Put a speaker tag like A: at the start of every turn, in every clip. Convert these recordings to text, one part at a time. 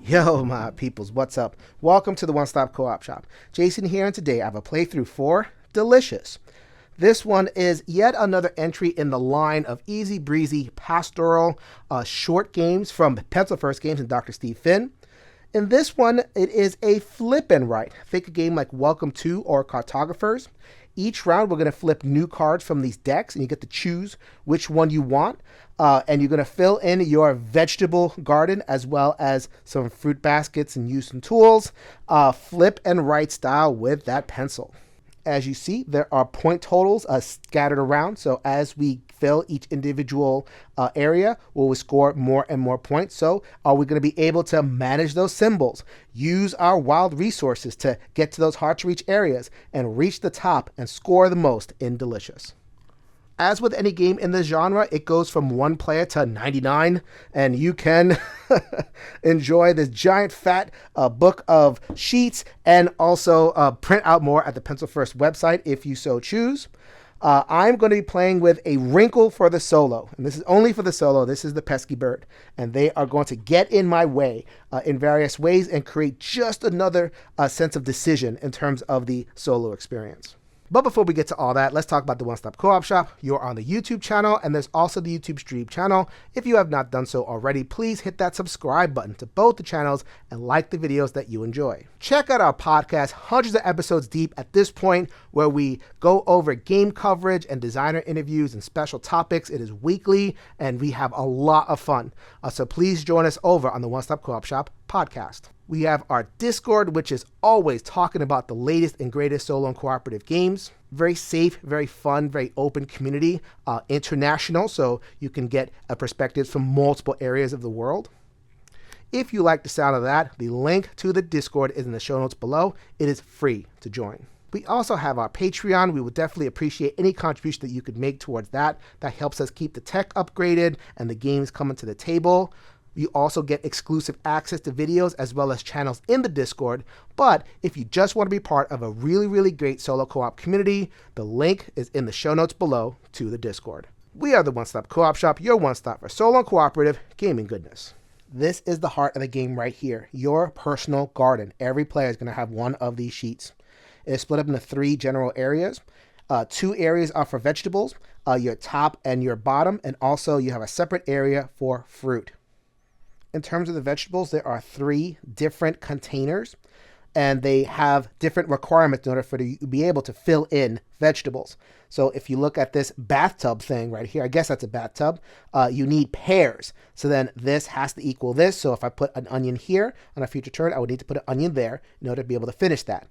A: Yo, my peoples, what's up? Welcome to the One Stop Co-op Shop. Jason here, and today I have a playthrough for Delicious. This one is yet another entry in the line of easy breezy pastoral short games from Pencil First Games and Dr. Steve Finn. In this one, it is a flip and write. Think a game like Welcome to or Cartographers. Each round, we're going to flip new cards from these decks, and you get to choose which one you want. And you're going to fill in your vegetable garden as well as some fruit baskets and use some tools. Flip and write style with that pencil. As you see, there are point totals scattered around. So as we fill each individual area, we'll score more and more points. So are we going to be able to manage those symbols, use our wild resources to get to those hard to reach areas and reach the top and score the most in Delicious? As with any game in this genre, it goes from 1 player to 99, and you can enjoy this giant fat book of sheets and also print out more at the Pencil First website if you so choose. I'm going to be playing with a Wrinkle for the solo, and this is only for the solo. This is the pesky bird, and they are going to get in my way in various ways and create just another sense of decision in terms of the solo experience. But before we get to all that, let's talk about the One Stop Co-op Shop. You're on the YouTube channel, and there's also the YouTube Stream channel. If you have not done so already, please hit that subscribe button to both the channels and like the videos that you enjoy. Check out our podcast, hundreds of episodes deep at this point, where we go over game coverage and designer interviews and special topics. It is weekly, and we have a lot of fun. So please join us over on the One Stop Co-op Shop podcast. We have our Discord, which is always talking about the latest and greatest solo and cooperative games. Very safe, very fun, very open community. International, so you can get a perspective from multiple areas of the world. If you like the sound of that, the link to the Discord is in the show notes below. It is free to join. We also have our Patreon. We would definitely appreciate any contribution that you could make towards that. That helps us keep the tech upgraded and the games coming to the table. You also get exclusive access to videos as well as channels in the Discord. But if you just want to be part of a really, really great solo co-op community, the link is in the show notes below to the Discord. We are the One Stop Co-op Shop, your one stop for solo and cooperative gaming goodness. This is the heart of the game right here, your personal garden. Every player is going to have one of these sheets. It is split up into 3 general areas. 2 areas are for vegetables, your top and your bottom, and also you have a separate area for fruit. In terms of the vegetables, there are 3 different containers, and they have different requirements in order for you to be able to fill in vegetables. So if you look at this bathtub thing right here, I guess that's a bathtub, you need pears. So then this has to equal this. So if I put an onion here on a future turn, I would need to put an onion there in order to be able to finish that.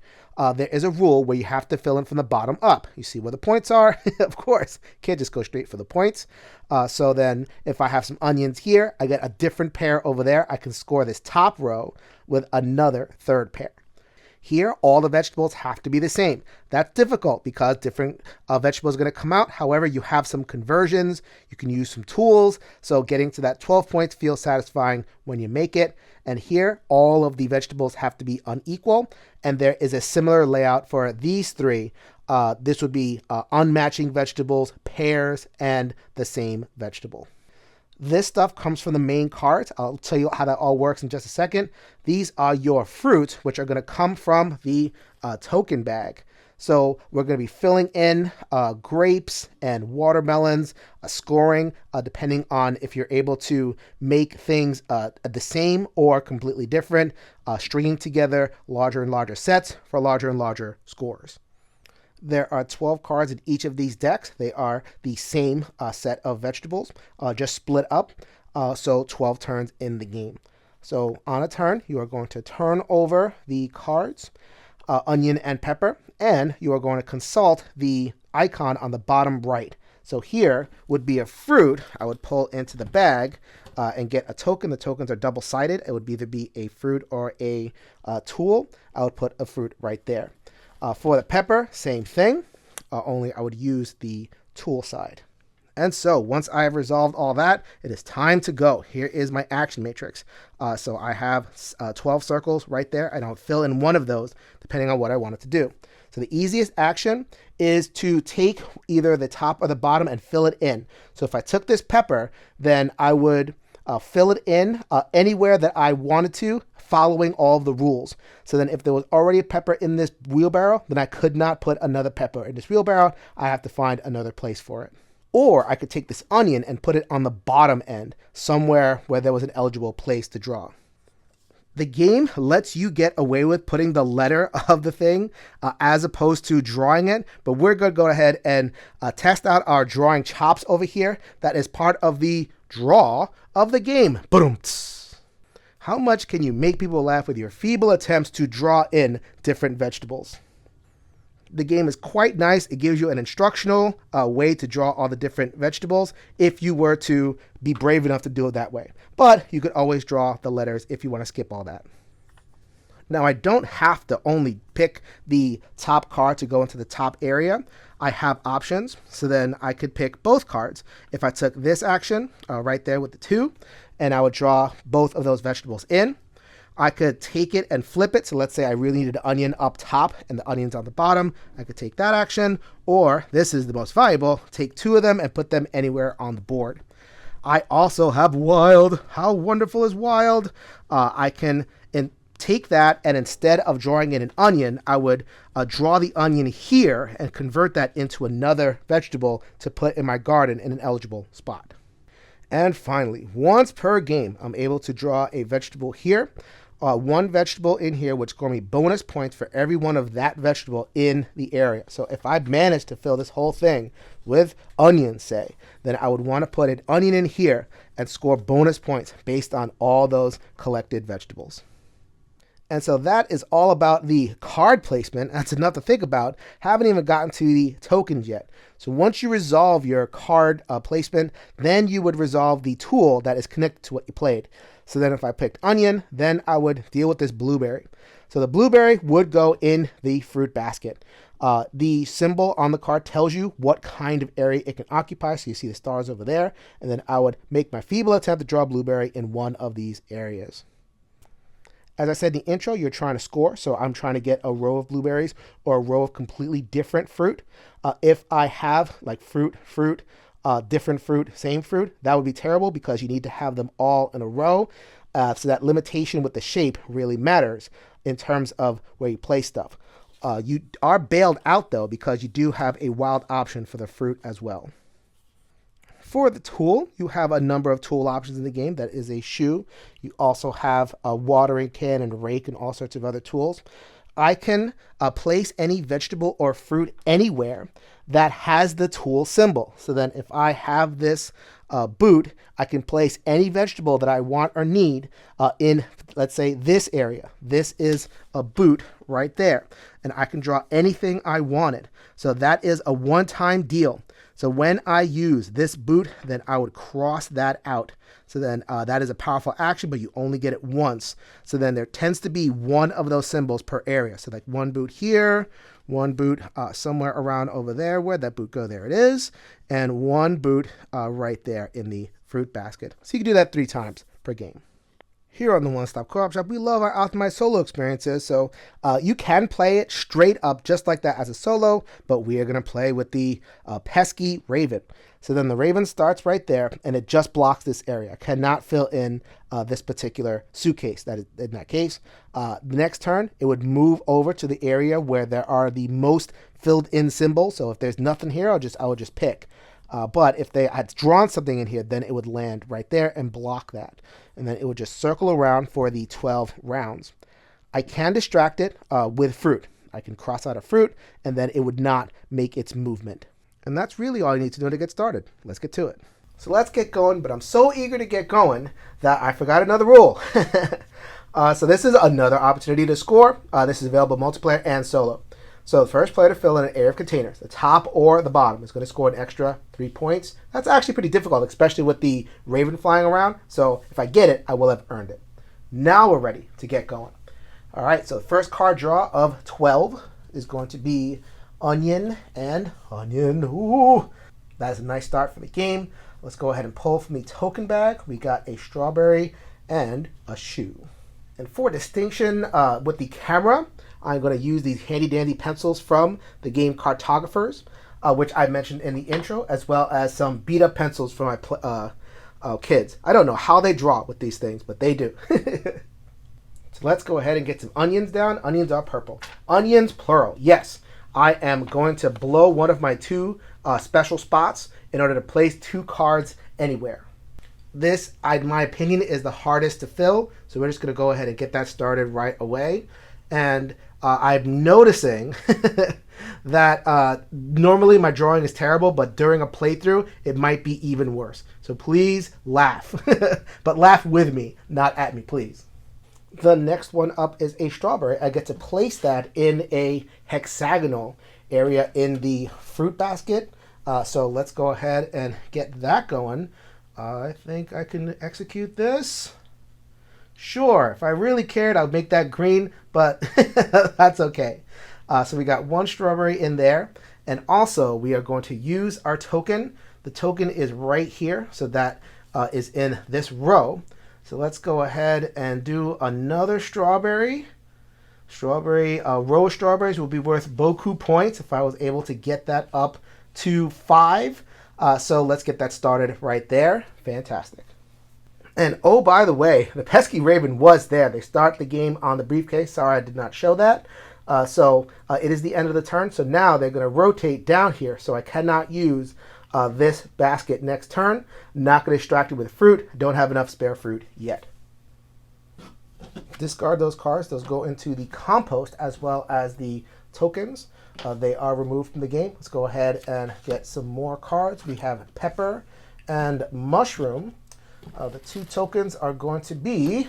A: There is a rule where you have to fill in from the bottom up. You see where the points are? Of course, can't just go straight for the points. So then if I have some onions here, I get a different pair over there. I can score this top row with another 3rd pair. Here, all the vegetables have to be the same. That's difficult because different vegetables are going to come out. However, you have some conversions. You can use some tools. So getting to that 12 points feels satisfying when you make it. And here, all of the vegetables have to be unequal. And there is a similar layout for these 3. This would be unmatching vegetables, pears, and the same vegetable. This stuff comes from the main cards. I'll tell you how that all works in just a second. These are your fruits, which are going to come from the token bag. So we're going to be filling in grapes and watermelons, scoring depending on if you're able to make things the same or completely different, stringing together larger and larger sets for larger and larger scores. There are 12 cards in each of these decks. They are the same set of vegetables, just split up, so 12 turns in the game. So on a turn, you are going to turn over the cards, onion and pepper, and you are going to consult the icon on the bottom right. So here would be a fruit. I would pull into the bag and get a token. The tokens are double-sided. It would either be a fruit or a tool. I would put a fruit right there. For the pepper, same thing, only I would use the tool side. And so once I have resolved all that, it is time to go. Here is my action matrix. So I have 12 circles right there, and I'll fill in one of those depending on what I want it to do. So the easiest action is to take either the top or the bottom and fill it in. So if I took this pepper, then I would fill it in anywhere that I wanted to, following all of the rules. So then if there was already a pepper in this wheelbarrow, then I could not put another pepper in this wheelbarrow. I have to find another place for it. Or I could take this onion and put it on the bottom end, somewhere where there was an eligible place to draw. The game lets you get away with putting the letter of the thing as opposed to drawing it, but we're going to go ahead and test out our drawing chops over here. That is part of the draw of the game. Boom. How much can you make people laugh with your feeble attempts to draw in different vegetables? The game is quite nice. It gives you an instructional way to draw all the different vegetables if you were to be brave enough to do it that way. But you could always draw the letters if you want to skip all that. Now, I don't have to only pick the top card to go into the top area. I have options, so then I could pick both cards. If I took this action right there with the 2, and I would draw both of those vegetables in, I could take it and flip it. So let's say I really needed an onion up top and the onion's on the bottom. I could take that action, or this is the most valuable, take 2 of them and put them anywhere on the board. I also have wild. How wonderful is wild? I can take that, and instead of drawing in an onion, I would draw the onion here and convert that into another vegetable to put in my garden in an eligible spot. And finally, once per game, I'm able to draw a vegetable here. One vegetable in here, which score me bonus points for every one of that vegetable in the area. So if I manage to fill this whole thing with onions, say, then I would want to put an onion in here and score bonus points based on all those collected vegetables. And so that is all about the card placement. That's enough to think about. Haven't even gotten to the tokens yet. So once you resolve your card placement, then you would resolve the tool that is connected to what you played. So then if I picked onion, then I would deal with this blueberry. So the blueberry would go in the fruit basket. The symbol on the card tells you what kind of area it can occupy. So you see the stars over there. And then I would make my feeble attempt to draw a blueberry in one of these areas. As I said in the intro, you're trying to score, so I'm trying to get a row of blueberries or a row of completely different fruit. If I have like fruit, different fruit, same fruit, that would be terrible because you need to have them all in a row. So that limitation with the shape really matters in terms of where you place stuff. You are bailed out, though, because you do have a wild option for the fruit as well. For the tool, you have a number of tool options in the game. That is a shoe. You also have a watering can and rake and all sorts of other tools. I can place any vegetable or fruit anywhere that has the tool symbol. So then if I have this boot, I can place any vegetable that I want or need in, let's say, this area. This is a boot right there. And I can draw anything I wanted. So that is a one-time deal. So when I use this boot, then I would cross that out. So then that is a powerful action, but you only get it once. So then there tends to be one of those symbols per area. So like one boot here, one boot somewhere around over there. Where'd that boot go? There it is. And one boot right there in the fruit basket. So you can do that 3 times per game. Here on the One Stop Co-op Shop, we love our optimized solo experiences, so you can play it straight up just like that as a solo, but we are going to play with the pesky Raven. So then the Raven starts right there, and it just blocks this area. I cannot fill in this particular suitcase. That is, in that case, the next turn, it would move over to the area where there are the most filled in symbols. So if there's nothing here, I would just pick. But if they had drawn something in here, then it would land right there and block that. And then it would just circle around for the 12 rounds. I can distract it with fruit. I can cross out a fruit, and then it would not make its movement. And that's really all you need to do to get started. Let's get to it. So let's get going, but I'm so eager to get going that I forgot another rule. So this is another opportunity to score. This is available multiplayer and solo. So the first player to fill in an area of containers, the top or the bottom, is going to score an extra 3 points. That's actually pretty difficult, especially with the Raven flying around. So if I get it, I will have earned it. Now we're ready to get going. All right, so the first card draw of 12 is going to be onion and onion. Ooh, that is a nice start for the game. Let's go ahead and pull from the token bag. We got a strawberry and a shoe. And for distinction with the camera, I'm going to use these handy-dandy pencils from the game Cartographers, which I mentioned in the intro, as well as some beat-up pencils from my kids. I don't know how they draw with these things, but they do. So let's go ahead and get some onions down. Onions are purple. Onions, plural. Yes, I am going to blow one of my two special spots in order to place two cards anywhere. This, in my opinion, is the hardest to fill. So we're just going to go ahead and get that started right away. And I'm noticing that normally my drawing is terrible, but during a playthrough, it might be even worse. So please laugh. But laugh with me, not at me, please. The next one up is a strawberry. I get to place that in a hexagonal area in the fruit basket. So let's go ahead and get that going. I think I can execute this. Sure, if I really cared, I'd make that green, but that's okay. So we got one strawberry in there. And also, we are going to use our token. The token is right here, so that is in this row. So let's go ahead and do another strawberry. Row of strawberries will be worth beaucoup points if I was able to get that up to 5. So let's get that started right there. Fantastic. And oh, by the way, the pesky raven was there. They start the game on the briefcase. Sorry, I did not show that. So it is the end of the turn. So now they're going to rotate down here. So I cannot use this basket next turn. Not going to distract it with fruit. Don't have enough spare fruit yet. Discard those cards. Those go into the compost as well as the tokens. They are removed from the game. Let's go ahead and get some more cards. We have pepper and mushroom. The two tokens are going to be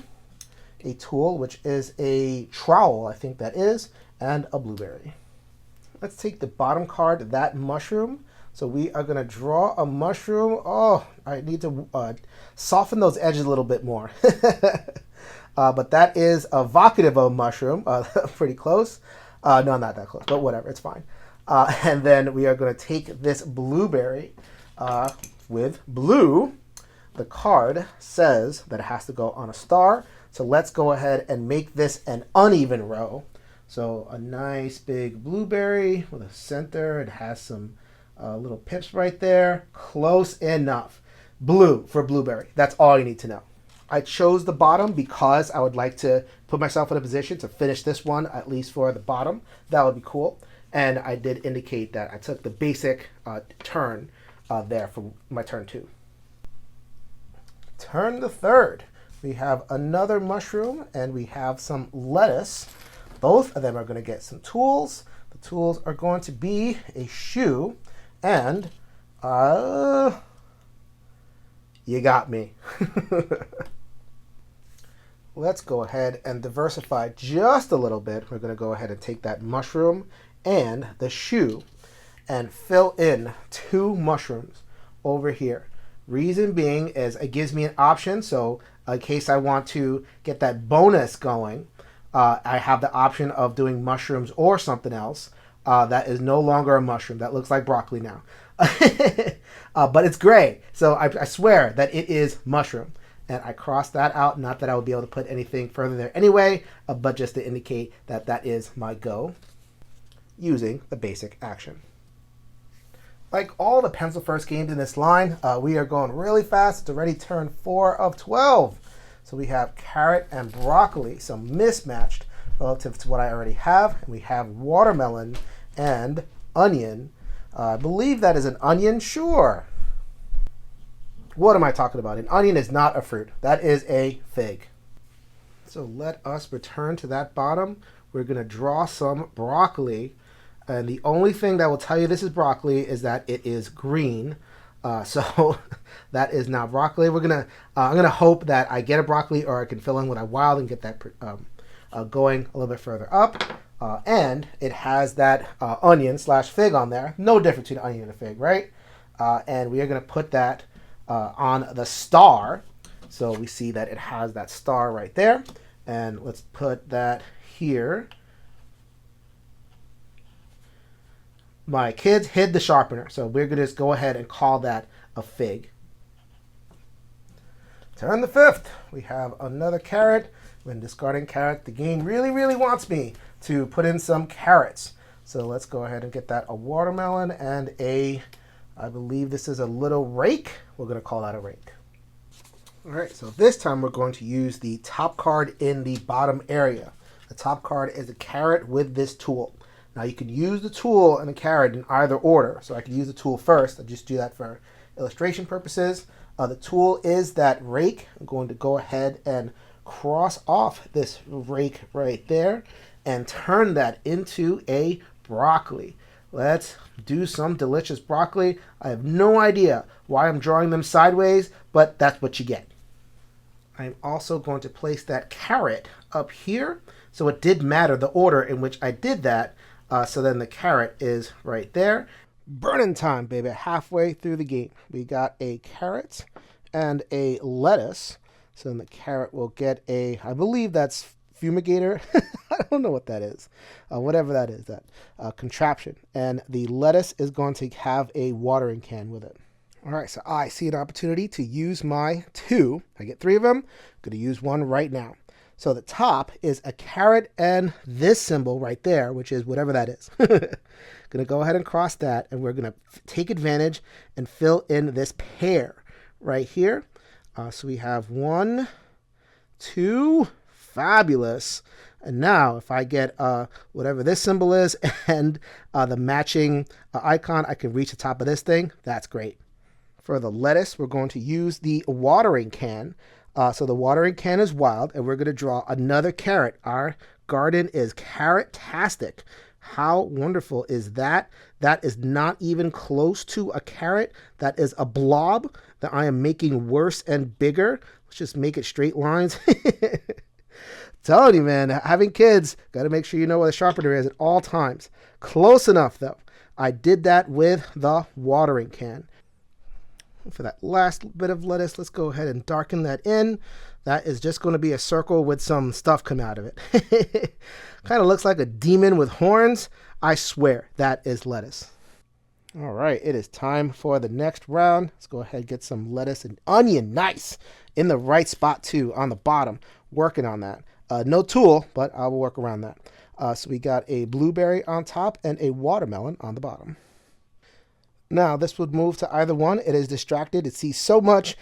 A: a tool, which is a trowel, I think that is, and a blueberry. Let's take the bottom card, that mushroom. So we are going to draw a mushroom. Oh, I need to soften those edges a little bit more. But that is evocative of mushroom. Pretty close. No, not that close, but whatever, it's fine. And then we are going to take this blueberry with blue. The card says that it has to go on a star. So let's go ahead and make this an uneven row. So a nice big blueberry with a center. It has some little pips right there. Close enough. Blue for blueberry. That's all you need to know. I chose the bottom because I would like to put myself in a position to finish this one, at least for the bottom. That would be cool. And I did indicate that I took the basic turn there for my turn 2. Turn the third. We have another mushroom and we have some lettuce. Both of them are going to get some tools. The tools are going to be a shoe and you got me. Let's go ahead and diversify just a little bit. We're going to go ahead and take that mushroom and the shoe and fill in 2 mushrooms over here. Reason being is it gives me an option. So in case I want to get that bonus going, I have the option of doing mushrooms or something else that is no longer a mushroom. That looks like broccoli now. But it's gray. So I swear that it is mushroom. And I crossed that out. Not that I would be able to put anything further there anyway, but just to indicate that that is my go using the basic action. Like all the pencil first games in this line, we are going really fast. It's already turn 4 of 12. So we have carrot and broccoli, so mismatched relative to what I already have. And we have watermelon and onion. I believe that is an onion, sure. What am I talking about? An onion is not a fruit. That is a fig. So let us return to that bottom. We're going to draw some broccoli. And the only thing that will tell you this is broccoli is that it is green. So that is not broccoli. I'm gonna hope that I get a broccoli or I can fill in what I wild and get that going a little bit further up. And it has that onion / fig on there. No difference between onion and a fig, right? And we are gonna put that on the star. So we see that it has that star right there. And let's put that here. My kids hid the sharpener, so we're going to just go ahead and call that a fig. Turn the 5th. We have another carrot. When discarding carrot, the game really, really wants me to put in some carrots. So let's go ahead and get that a watermelon and I believe this is a little rake. We're going to call that a rake. All right, so this time we're going to use the top card in the bottom area. The top card is a carrot with this tool. Now you can use the tool and the carrot in either order. So I can use the tool first. I'll just do that for illustration purposes. The tool is that rake. I'm going to go ahead and cross off this rake right there and turn that into a broccoli. Let's do some delicious broccoli. I have no idea why I'm drawing them sideways, but that's what you get. I'm also going to place that carrot up here. So it did matter the order in which I did that. So then the carrot is right there. Burning time, baby. Halfway through the game. We got a carrot and a lettuce. So then the carrot will get a, I believe that's fumigator. I don't know what that is. Whatever that is, that contraption. And the lettuce is going to have a watering can with it. All right, so I see an opportunity to use my two. I get 3 of them. I'm going to use one right now. So the top is a carrot and this symbol right there, which is whatever that is. Going to go ahead and cross that, and we're going to take advantage and fill in this pear right here. So we have 1, 2, fabulous. And now if I get whatever this symbol is and the matching icon, I can reach the top of this thing. That's great. For the lettuce, we're going to use the watering can. So the watering can is wild, and we're going to draw another carrot. Our garden is carrot-tastic. How wonderful is that? That is not even close to a carrot. That is a blob that I am making worse and bigger. Let's just make it straight lines. Telling you, man, having kids, got to make sure you know where the sharpener is at all times. Close enough, though. I did that with the watering can. For that last bit of lettuce, let's go ahead and darken that in. That is just going to be a circle with some stuff come out of it. Kind of looks like a demon with horns. I swear that is lettuce. All right, it is time for the next round. Let's go ahead and get some lettuce and onion. Nice. In the right spot, too, on the bottom. Working on that. No tool, but I will work around that. So we got a blueberry on top and a watermelon on the bottom. Now, this would move to either one. It is distracted. It sees so much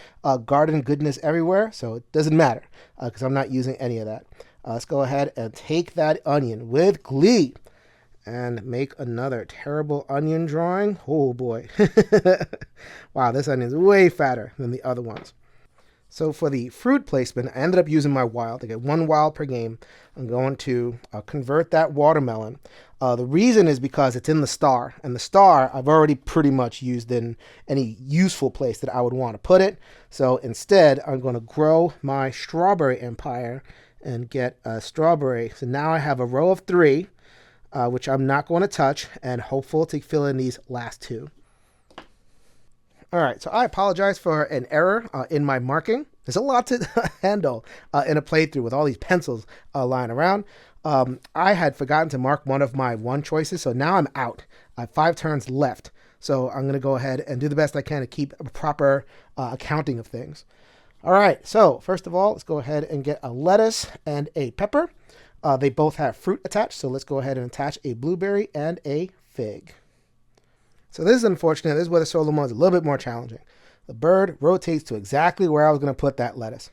A: garden goodness everywhere, so it doesn't matter because I'm not using any of that. Let's go ahead and take that onion with glee and make another terrible onion drawing. Oh, boy. Wow, this onion is way fatter than the other ones. So for the fruit placement, I ended up using my wild. I get 1 wild per game. I'm going to convert that watermelon. The reason is because it's in the star, and the star I've already pretty much used in any useful place that I would want to put it. So instead, I'm going to grow my strawberry empire and get a strawberry. So now I have a row of 3, which I'm not going to touch, and hopeful to fill in these last 2. All right, so I apologize for an error in my marking. There's a lot to handle in a playthrough with all these pencils lying around. I had forgotten to mark one of my 1 choices, so now I'm out. I have 5 turns left, so I'm going to go ahead and do the best I can to keep a proper accounting of things. All right, so first of all, let's go ahead and get a lettuce and a pepper. They both have fruit attached, so let's go ahead and attach a blueberry and a fig. So this is unfortunate. This is where the solo mode is a little bit more challenging. The bird rotates to exactly where I was going to put that lettuce.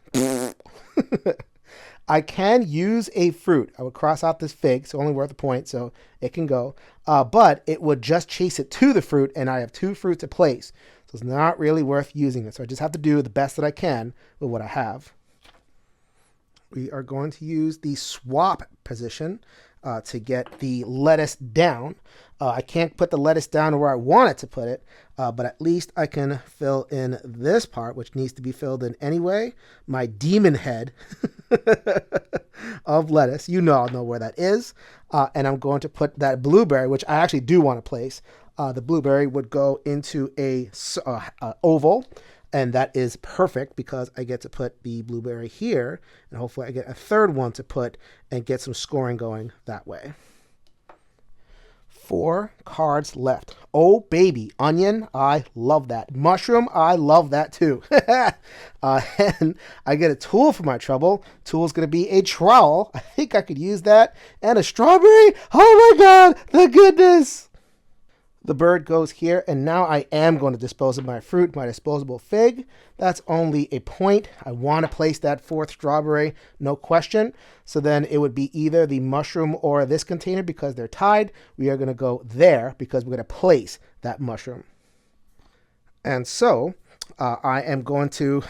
A: I can use a fruit. I would cross out this fig, so only worth a point, so it can go. But it would just chase it to the fruit, and I have 2 fruits to place. So it's not really worth using it. So I just have to do the best that I can with what I have. We are going to use the swap position to get the lettuce down. I can't put the lettuce down where I want it to put it, but at least I can fill in this part, which needs to be filled in anyway. My demon head of lettuce. You all know where that is. And I'm going to put that blueberry, which I actually do want to place. The blueberry would go into a oval. And that is perfect because I get to put the blueberry here. And hopefully I get a 3rd one to put and get some scoring going that way. 4 cards left. Oh, baby. Onion, I love that. Mushroom, I love that too. And I get a tool for my trouble. Tool is going to be a trowel. I think I could use that. And a strawberry. Oh my God, the goodness. The bird goes here, and now I am going to dispose of my fruit, my disposable fig. That's only a point. I want to place that fourth strawberry, no question. So then it would be either the mushroom or this container because they're tied. We are going to go there because we're going to place that mushroom. And so I am going to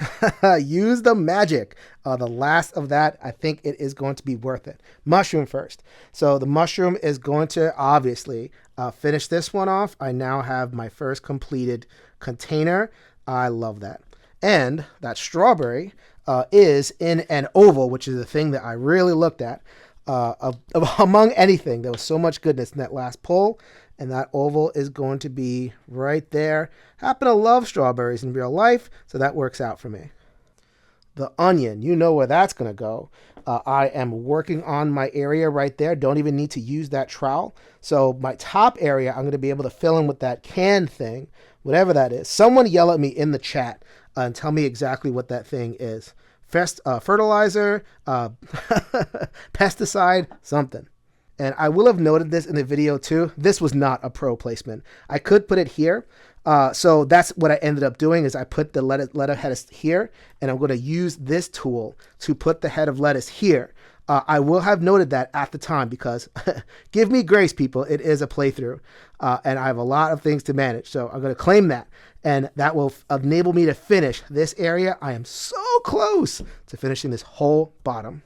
A: use the magic. The last of that, I think it is going to be worth it. Mushroom first. So the mushroom is going to obviously finish this one off. I now have my first completed container. I love that. And that strawberry is in an oval, which is the thing that I really looked at. Among anything, there was so much goodness in that last pull. And that oval is going to be right there. Happen to love strawberries in real life, so that works out for me. The onion, you know where that's going to go. I am working on my area right there. Don't even need to use that trowel. So my top area, I'm going to be able to fill in with that can thing, whatever that is. Someone yell at me in the chat and tell me exactly what that thing is. Fertilizer, pesticide, something. And I will have noted this in the video too. This was not a pro placement. I could put it here. So that's what I ended up doing is I put the lettuce here, and I'm going to use this tool to put the head of lettuce here. I will have noted that at the time because give me grace, people. It is a playthrough, and I have a lot of things to manage. So I'm going to claim that, and that will enable me to finish this area. I am so close to finishing this whole bottom.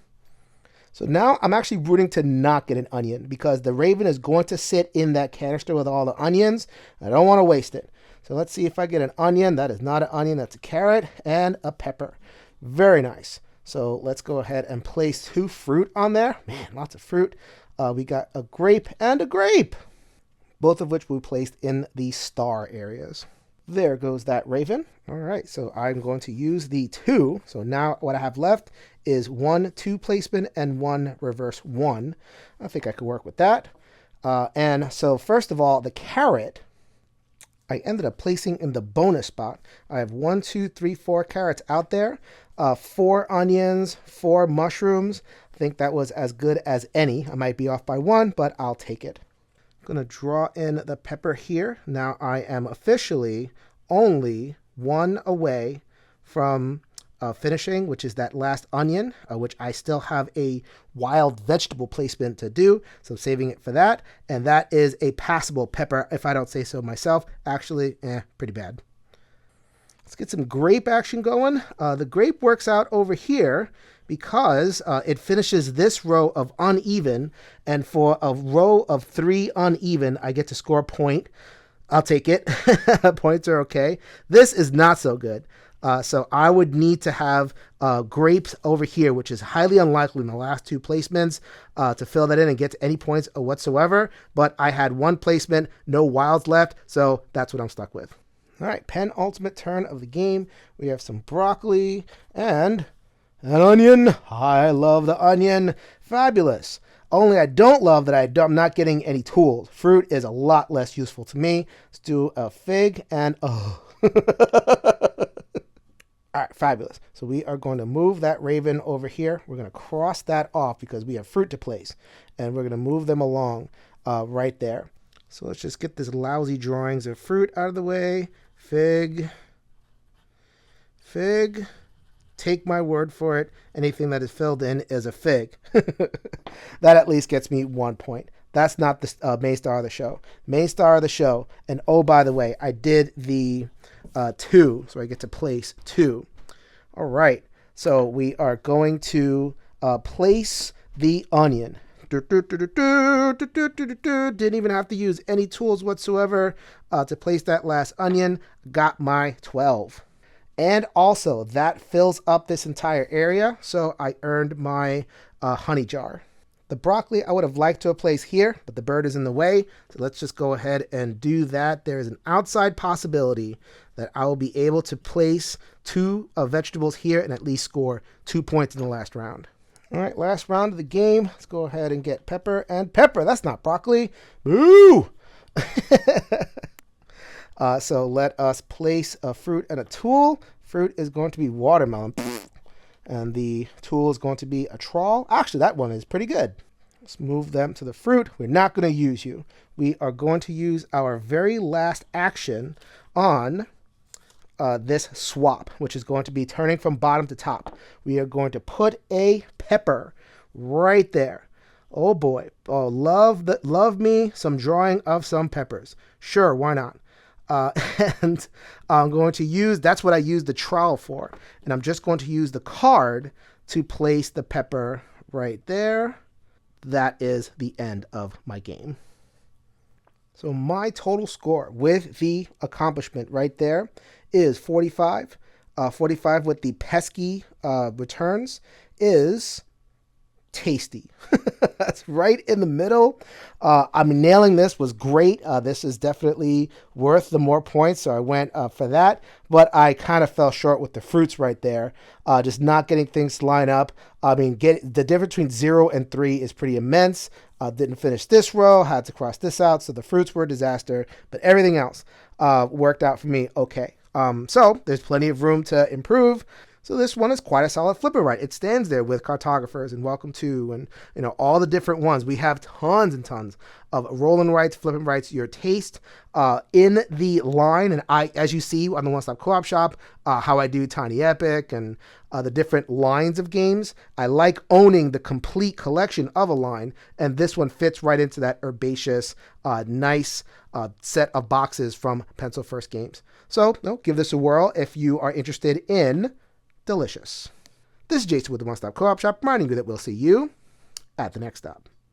A: So now I'm actually rooting to not get an onion because the raven is going to sit in that canister with all the onions. I don't want to waste it. So let's see if I get an onion. That is not an onion. That's a carrot and a pepper. Very nice. So let's go ahead and place 2 fruit on there. Man, lots of fruit. We got a grape and a grape, both of which we placed in the star areas. There goes that raven. All right, so I'm going to use the 2. So now what I have left is 1 2 placement and 1 reverse 1. I think I could work with that. And so first of all, the carrot, I ended up placing in the bonus spot. I have 1 2 3 4 carrots out there, 4 onions, 4 mushrooms. I think that was as good as any. I might be off by 1, but I'll take it. I'm going to draw in the pepper here. Now I am officially only 1 away from finishing, which is that last onion, which I still have a wild vegetable placement to do. So I'm saving it for that. And that is a passable pepper, if I don't say so myself. Actually, pretty bad. Let's get some grape action going. The grape works out over here because it finishes this row of uneven. And for a row of 3 uneven, I get to score a point. I'll take it. Points are okay. This is not so good. So I would need to have grapes over here, which is highly unlikely in the last 2 placements to fill that in and get to any points whatsoever. But I had 1 placement, no wilds left, so that's what I'm stuck with. All right, penultimate turn of the game. We have some broccoli and an onion. I love the onion. Fabulous. Only I don't love that I'm not getting any tools. Fruit is a lot less useful to me. Let's do a fig and All right, fabulous. So we are going to move that raven over here. We're going to cross that off because we have fruit to place. And we're going to move them along right there. So let's just get this lousy drawings of fruit out of the way. Fig. Fig. Take my word for it. Anything that is filled in is a fig. That at least gets me 1 point. That's not the main star of the show. Main star of the show. And oh, by the way, I did the 2, so I get to place 2. All right, so we are going to place the onion. Didn't even have to use any tools whatsoever to place that last onion. Got my 12. And also, that fills up this entire area, so I earned my honey jar. The broccoli I would have liked to have placed here, but the bird is in the way, so let's just go ahead and do that. There is an outside possibility that I will be able to place 2 vegetables here and at least score 2 points in the last round. All right, last round of the game. Let's go ahead and get pepper and pepper. That's not broccoli. Boo! So let us place a fruit and a tool. Fruit is going to be watermelon. And the tool is going to be a trawl. Actually, that one is pretty good. Let's move them to the fruit. We're not going to use you. We are going to use our very last action on this swap, which is going to be turning from bottom to top. We are going to put a pepper right there. Oh boy. Oh, love me some drawing of some peppers. Sure, why not? And I'm going to use, that's what I use the trowel for. And I'm just going to use the card to place the pepper right there. That is the end of my game. So my total score with the accomplishment right there is 45. 45 with the pesky returns is tasty. That's right in the middle. I'm nailing this. Was great. This is definitely worth the more points, so I went for that. But I kind of fell short with the fruits right there. Just not getting things to line up. I mean, the difference between 0 and 3 is pretty immense. Didn't finish this row. Had to cross this out, so the fruits were a disaster. But everything else worked out for me okay. So there's plenty of room to improve. So this one is quite a solid flipper right. It stands there with Cartographers and Welcome To and all the different ones. We have tons and tons of rolling rights, flipping rights, your taste in the line. And as you see on the One Stop Co-op Shop, how I do Tiny Epic and the different lines of games. I like owning the complete collection of a line, and this one fits right into that herbaceous, nice set of boxes from Pencil First Games. So give this a whirl if you are interested in Delicious. This is Jason with the One Stop Co-op Shop, reminding you that we'll see you at the next stop.